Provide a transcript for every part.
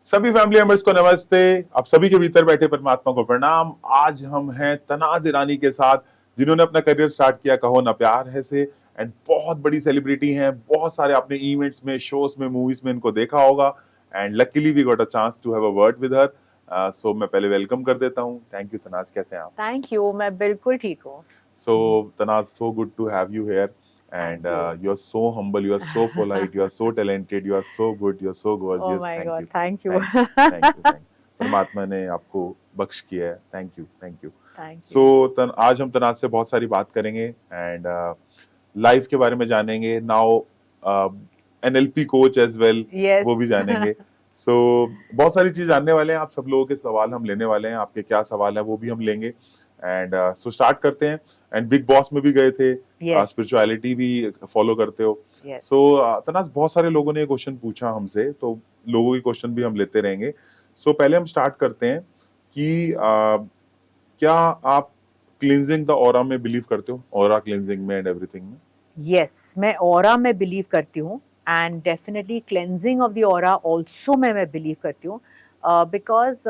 सभी family members को नमस्ते। आप सभी के भीतर बैठे परमात्मा को प्रणाम। आज हम हैं तनाज ईरानी के साथ, जिन्होंने अपना करियर स्टार्ट किया कहो ना प्यार है से, एंड बहुत बड़ी सेलिब्रिटी हैं। बहुत सारे आपने इवेंट्स में, शोज में, मूवीज में इनको देखा होगा, and luckily we got a chance to have a word with her. So मैं पहले वेलकम कर देता हूँ। थैंक यू तनाज, कैसे हैं आप? Thank you. मैं बिल्कुल ठीक हूँ। So, Tanaz, so good to have you here. And thank you. you're so humble, you are so polite, you are so talented, you are so good, you are so oh gorgeous. My Thank God, you. Thank you. Thank you. Thank you. Thank you. परमात्मा ने आपको बख्श किया है। Thank you, thank you. Thank so you. आज हम तनाज से बहुत सारी बात करेंगे, एंड लाइफ के बारे में जानेंगे। Now NLP coach as well, yes. वो भी जानेंगे। सो बहुत सारी चीज जानने वाले हैं। आप सब लोगों के सवाल हम लेने वाले हैं। आपके क्या सवाल है वो भी हम लेंगे। एंड सो स्टार्ट करते हैं। एंड बिग बॉस में भी गए थे, यस। स्पिरिचुअलिटी भी फॉलो करते हो। यस। सो तनाज, बहुत सारे लोगों ने क्वेश्चन पूछा हमसे, तो लोगों की क्वेश्चन भी हम लेते रहेंगे। सो पहले हम स्टार्ट करते हैं कि क्या आप क्लींजिंग द ऑरा में बिलीव करते हो? ऑरा क्लींजिंग में एंड एवरीथिंग में? यस, मैं ऑरा में बिलीव करती हूँ, and definitely cleansing of the aura also मैं बिलीव करती हूँ। बिकॉज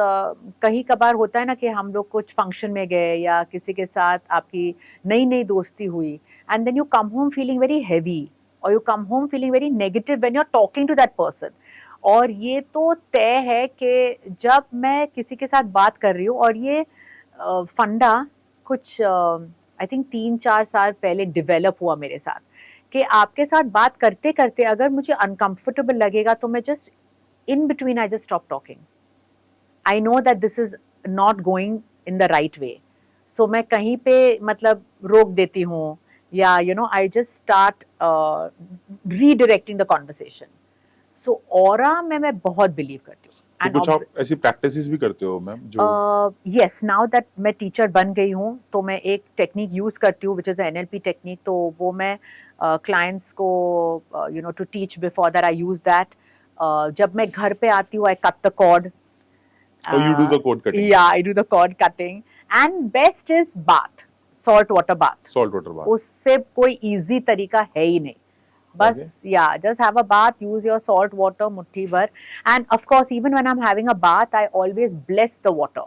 कहीं कभार होता है ना कि हम लोग कुछ फंक्शन में गए या किसी के साथ आपकी नई नई दोस्ती हुई, and then you come home feeling very heavy, और you come home feeling very negative when you are talking to that person. और ये तो तय है कि जब मैं किसी के साथ बात कर रही हूँ, और ये फंडा कुछ आई थिंक 3-4 साल पहले डेवलप हुआ मेरे साथ, कि आपके साथ बात करते करते अगर मुझे अनकंफर्टेबल लगेगा तो मैं just in between I just stop talking. I know that this is not going in the right way, so मैं कहीं पे मतलब रोक देती हूँ, या I just start redirecting the conversation. So aura में मैं बहुत बिलीव करती हूँ। तो कुछ आप ऐसी प्रैक्टिसेस भी करते हो मैम जो? यस, नाउ दैट मैं टीचर बन गई हूँ तो मैं एक टेक्निक यूज़ करती हूँ विच इज़ एनएलपी टेक्निक। तो वो मैं क्लाइंट्स को to teach before that I use that. जब मैं घर पे आती हूँ आई कट द कॉर्ड। और you do the code cutting? या I do the cord cutting. And best is bath, salt water bath. Salt water bath? उससे कोई इजी तरीका है ही नहीं। ओके। बस या just have a bath, use your salt water मुट्ठी भर, and of course even when I'm having a bath I always bless the water.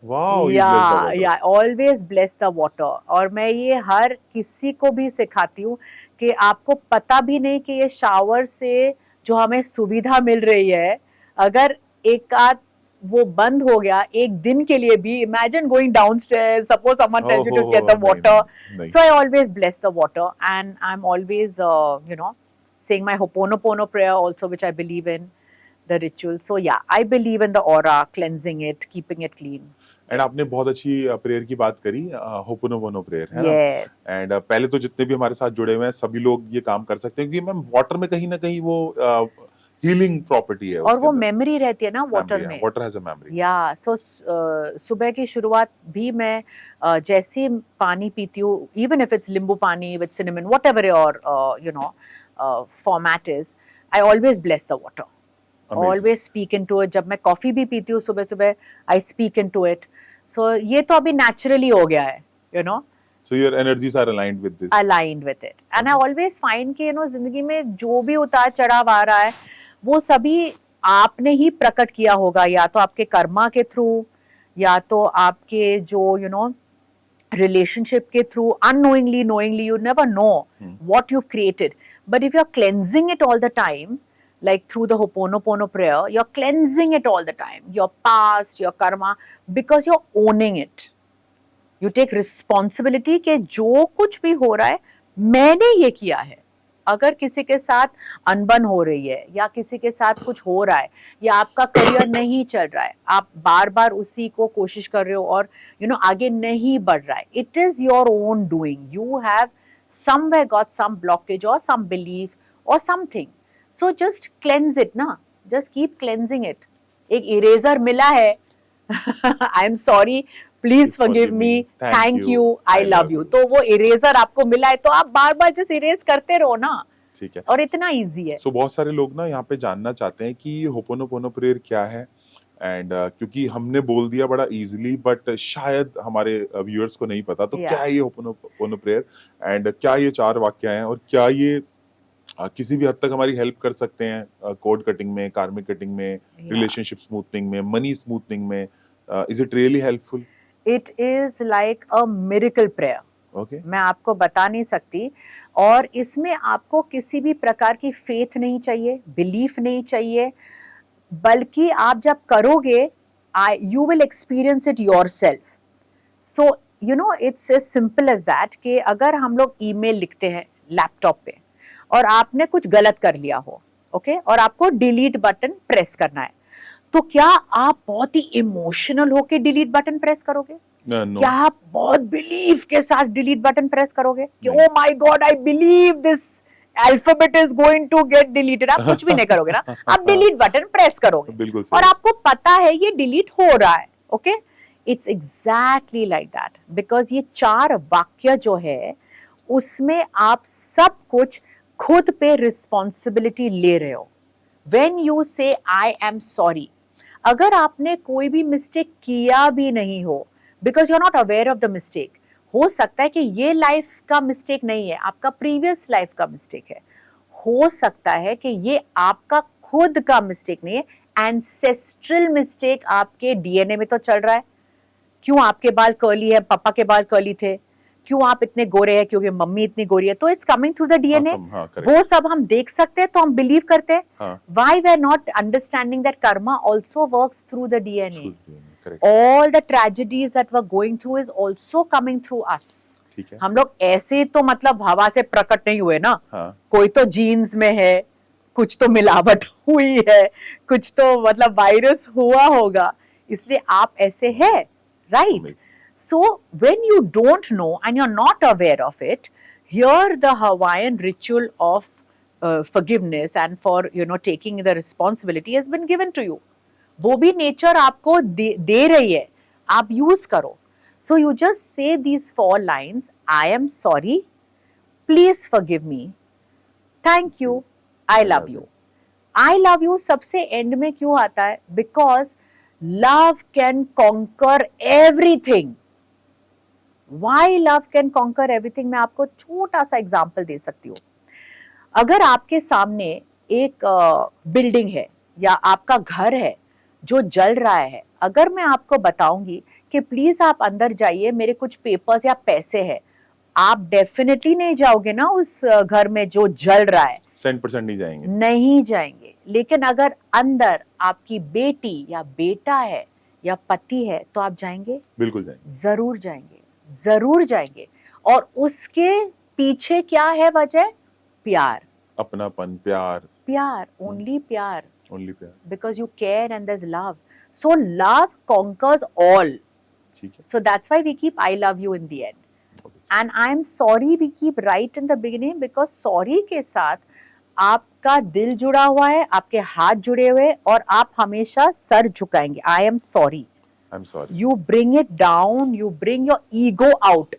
Wow, you bless the या वाटर। या ऑलवेज ब्लेस द वाटर। और मैं ये हर किसी को भी सिखाती हूँ कि आपको पता भी नहीं कि ये शावर से जो हमें सुविधा मिल रही है, अगर एक आध वो बंद हो गया एक दिन के लिए भी, imagine going downstairs, suppose someone tells you to get the नहीं वाटर, नहीं नहीं। so I always bless the water, and I'm always saying my Ho'oponopono prayer also, which I believe in the ritual. So yeah, I believe in the aura, cleansing it, keeping it clean. And Yes. आपने बहुत अच्छी prayer की बात करी, ho'oponopono prayer, है ना? Yes. And पहले तो जितने भी हमारे साथ जुड़े हुए हैं सभी लोग ये काम कर सकते हैं, क्योंकि मैम वाटर में कहीं ना कहीं वो हीलिंग प्रॉपर्टी है और उसके वो अंदर। मेमोरी रहती है ना वाटर मेमोरी है, में। Water has a memory. या सो सुबह की शुरुआत भी मैं जैसे ही पानी पीती हूँ, even if it's nimbu pani with cinnamon, whatever your format is, I always bless the water, amazing. Always speak in to it. जब मैं कॉफी भी पीती हूँ सुबह सुबह, I speak in to it. So ये तो अभी नेचुरली हो गया है, so your energies are aligned with this? aligned with it. And I always find कि जिंदगी में जो भी उतार चढ़ाव आ रहा है वो सभी आपने ही प्रकट किया होगा, या तो आपके कर्मा के थ्रू, या तो आपके जो relationship के through, unknowingly, knowingly, you never know what you've created. But if you're cleansing it all the time, like through the Ho'oponopono prayer, you're cleansing it all the time, your past, your karma, because you're owning it. You take responsibility कि जो कुछ भी हो रहा है मैंने ये किया है। अगर किसी के साथ अनबन हो रही है, या किसी के साथ कुछ हो रहा है, या आपका करियर नहीं चल रहा है, आप बार बार उसी को कोशिश कर रहे हो और आगे नहीं बढ़ रहा है, it is your own doing. You have somewhere got some blockage और सम बिलीफ और something, so just cleanse it ना, जस्ट कीप क्लेंजिंग इट। एक इरेजर मिला है, I am sorry, please forgive me, thank you, I love you, तो वो eraser आपको मिला है तो आप बार बार जस्ट इरेज करते रहो ना। ठीक है, और इतना इजी है। सो बहुत सारे लोग ना यहाँ पे जानना चाहते हैं कि होपोनोपोनो प्रेयर क्या है, एंड क्योंकि हमने बोल दिया बड़ा इजीली, बट शायद हमारे व्यूअर्स को नहीं पता, तो क्या है ये होपोनोपोनो प्रेयर, एंड क्या ये 4 वाक्य हैं, और क्या ये किसी भी हद तक हमारी हेल्प कर सकते हैं कोड कटिंग में, कार्मिक कटिंग में, Yeah. रिलेशनशिप स्मूथनिंग में, मनी स्मूथनिंग में. Is it really helpful? It is like a miracle prayer. Okay. मैं आपको बता नहीं सकती. और इसमें आपको किसी भी प्रकार की फेथ नहीं चाहिए, बिलीफ नहीं चाहिए, बल्कि आप जब करोगे you will experience it yourself. So you know it's as simple as that कि अगर हम लोग ईमेल लिखते हैं लैपटॉप पे और आपने कुछ गलत कर लिया हो, ओके, और आपको डिलीट बटन प्रेस करना है, तो क्या आप बहुत ही इमोशनल होके डिलीट बटन प्रेस करोगे? नो. क्या आप बहुत बिलीव के साथ डिलीट बटन प्रेस करोगे कि नहीं. Oh my god I believe this alphabet is going to get deleted? आप कुछ भी नहीं करोगे ना, आप डिलीट बटन प्रेस करोगे बिल्कुल और सही. आपको पता है ये डिलीट हो रहा है. Okay, it's exactly like that, because ये 4 वाक्य जो है उसमें आप सब कुछ खुद पे रिस्पॉन्सिबिलिटी ले रहे हो. व्हेन यू से आई एम सॉरी, अगर आपने कोई भी मिस्टेक किया भी नहीं हो, because you are not aware of the mistake, हो सकता है कि ये लाइफ का मिस्टेक नहीं है, आपका प्रीवियस लाइफ का मिस्टेक है, हो सकता है कि ये आपका खुद का मिस्टेक नहीं है, एंसेस्ट्रल मिस्टेक आपके डीएनए में तो चल रहा है. क्यों आपके बाल कर्ली है, पापा के बाल कर्ली थे, क्यों आप इतने गोरे हैं, क्योंकि मम्मी इतनी गोरी है, तो it's coming through the DNA. वो सब हम देख सकते हैं तो हम बिलीव करते हैं. Why we are not understanding that karma also works through the DNA. All the tragedies that we are going through is also coming through us. हम लोग ऐसे तो मतलब हवा से प्रकट नहीं हुए ना. कोई तो जीन्स में है, कुछ तो मिलावट हुई है, कुछ तो मतलब वायरस हुआ होगा, इसलिए आप ऐसे है, right? So when you don't know and you're not aware of it, here the Hawaiian ritual of forgiveness and for taking the responsibility has been given to you. वो भी नेचर आपको दे रही है, आप यूज करो. So you just say these 4 lines: I am sorry, please forgive me, thank you, I love you. I love you सबसे and में क्यों आता है? Because love can conquer everything. Why love can conquer everything? मैं आपको छोटा सा example दे सकती हूँ. अगर आपके सामने एक बिल्डिंग है या आपका घर है जो जल रहा है, अगर मैं आपको बताऊंगी कि प्लीज आप अंदर जाइए, मेरे कुछ पेपर्स या पैसे हैं, आप डेफिनेटली नहीं जाओगे ना उस घर में जो जल रहा है. 100% नहीं जाएंगे. नहीं जाएंगे. लेकिन अगर अंदर आपकी बेटी या बेटा है या पति है तो आप जाएंगे? बिल्कुल जाएंगे. जरूर जाएंगे, जरूर जाएंगे. और उसके पीछे क्या है वजह? प्यार, अपनापन, प्यार. प्यार, ओनली प्यार. ओनली प्यार. Because you care and there's love. So love conquers all. So that's why we keep I love you in the end. And I'm sorry we keep right in the beginning, because sorry के साथ आपका दिल जुड़ा हुआ है, आपके हाथ जुड़े हुए, और आप हमेशा sir झुकाएंगे. I am sorry. I'm sorry. You bring it down, you bring your ego out.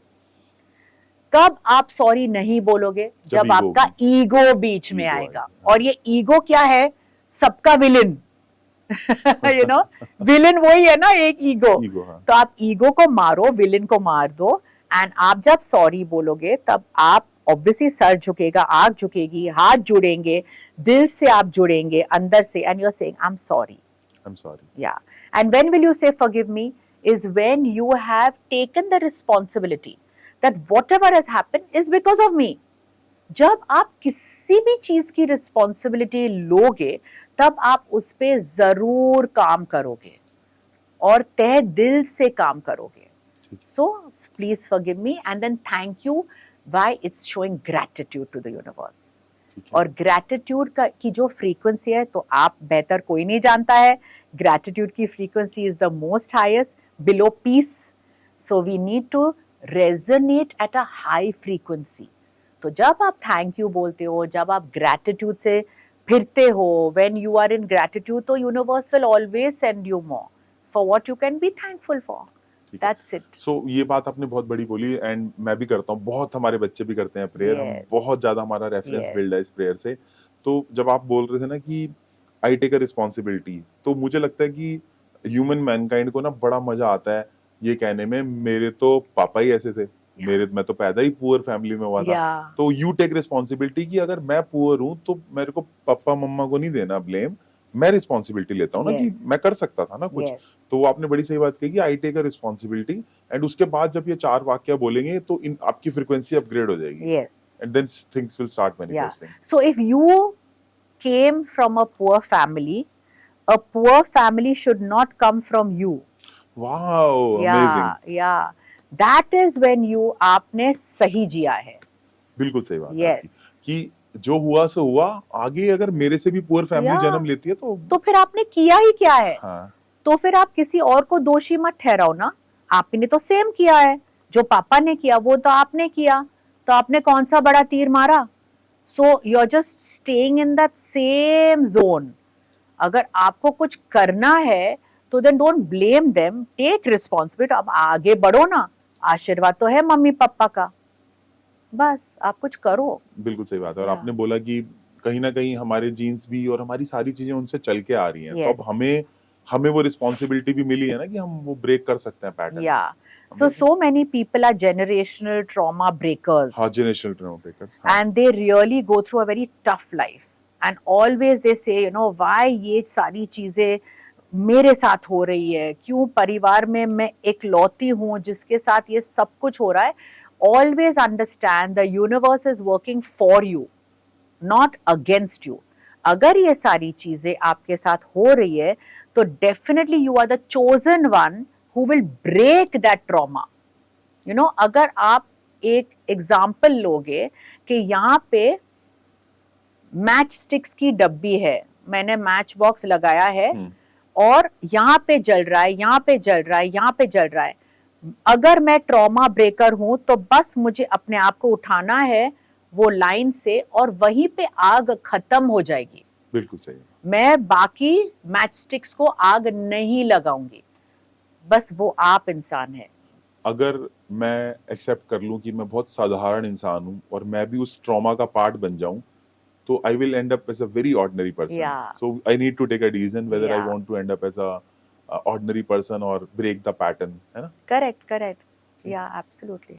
कब आप सॉरी नहीं बोलोगे? जब आपका ईगो बीच में आएगा. और ये ईगो क्या है? सबका विलन. यू नो, विलन वही है ना, एक ईगो. तो आप ईगो को मारो, विलन को मार दो. एंड आप जब सॉरी बोलोगे तब आप ऑब्वियसली सर झुकेगा, आंख झुकेगी, हाथ जुड़ेंगे, दिल से आप जुड़ेंगे अंदर से, and you are saying I am sorry. I'm sorry. Yeah. And when will you say forgive me? Is when you have taken the responsibility that whatever has happened is because of me. जब आप किसी भी चीज की responsibility लोगे तब आप उस पे जरूर काम करोगे और तहे दिल से काम करोगे. So please forgive me and then thank you. Why? It's showing gratitude to the universe. और ग्रैटिट्यूड की जो फ्रीक्वेंसी है, तो आप बेहतर कोई नहीं जानता है, ग्रैटिट्यूड की frequency is the most highest below peace. So we need to resonate at a high frequency. तो जब आप थैंक यू बोलते हो, जब आप ग्रैटिट्यूड से फिरते हो, when you are in gratitude, तो universe will always send you more for what you can be thankful for. That's it. So ये बात आपने बहुत बड़ी बोली, एंड मैं भी करता हूँ, बहुत हमारे बच्चे भी करते हैं प्रेयर. हम बहुत ज्यादा हमारा रेफरेंस बिल्ड है इस प्रेयर से. तो जब आप बोल रहे थे ना कि आई टेक अ रिस्पॉन्सिबिलिटी, तो मुझे लगता है कि ह्यूमन मैनकाइंड को ना बड़ा मजा आता है ये कहने में, मेरे तो पापा ही ऐसे थे, मैं तो पैदा ही पुअर फैमिली में हुआ था। Yeah. तो यू टेक रिस्पॉन्सिबिलिटी कि अगर मैं पुअर हूं तो मेरे को पापा मम्मा को नहीं देना ब्लेम, मैं रिस्पॉन्सिबिलिटी लेता हूँ ना कि Yes. मैं कर सकता था ना कुछ। Yes. तो वो आपने बड़ी सही बात कही कि I take a responsibility, and उसके बाद जब ये 4 वाक्य बोलेंगे तो इन आपकी फ्रीक्वेंसी अपग्रेड हो जाएगी, Yes. And then things will start Yeah. Manifesting. So if you came from a poor family should not come from you. Wow, Yeah, amazing. yeah. That is when you आपने सही जिया है. बिल्कुल सही बात है आपकी Yes. कि जो हुआ सो हुआ, आगे अगर मेरे से भी पुअर फैमिली Yeah. जन्म लेती है तो फिर आपने किया ही क्या है? हाँ, तो फिर आप किसी और को दोषी मत ठहराओ ना, आपने तो सेम किया है, जो पापा ने किया वो तो आपने किया, तो आपने कौन सा बड़ा तीर मारा? So you are just staying in that same zone. अगर आपको कुछ करना है तो then don't blame them, take responsibility, अब आगे बढ़ो ना, आशीर्वाद तो है मम्मी पापा का, बस आप कुछ करो। बिल्कुल सही बात है। और Yeah. आपने बोला कि कहीं ना कहीं हमारे जीन्स भी और हमारी सारी चीजें उनसे चल के आ रही हैं, तो Yes. अब हमें वो रिस्पॉन्सिबिलिटी भी मिली है ना कि हम वो ब्रेक कर सकते हैं pattern. Yeah. So many people are generational trauma breakers. हाँ, generational trauma breakers, हाँ। And they really go through a very tough life. And always they say, you know, why ये सारी चीजें मेरे साथ हो रही है, क्यों परिवार में मैं इकलौती हूँ जिसके साथ ये सब कुछ हो रहा है। Always understand the universe is working for you, not against you. अगर ये सारी चीजें आपके साथ हो रही है तो definitely you are the chosen one who will break that trauma. You know, अगर आप एक एग्जाम्पल लोगे कि यहाँ पे मैच स्टिक्स की डब्बी है, मैंने मैच बॉक्स लगाया है और यहाँ पे जल रहा है, यहाँ पे जल रहा है, यहाँ पे जल रहा है। अगर मैं ट्रॉमा ब्रेकर हूं तो बस मुझे अपने आप को उठाना है वो लाइन से और वहीं पे आग खत्म हो जाएगी। बिल्कुल सही। मैं बाकी मैच स्टिक्स को आग नहीं लगाऊंगी, बस वो आप इंसान है। अगर मैं एक्सेप्ट कर लूं कि मैं बहुत साधारण इंसान हूं और मैं भी उस ट्रॉमा का पार्ट बन जाऊं, तो I will end up as a very ordinary person. Yeah. So I need to take a decision whether I Yeah. Want to end up as a ordinary person और ब्रेक द पैटर्न, है ना? Correct, या absolutely.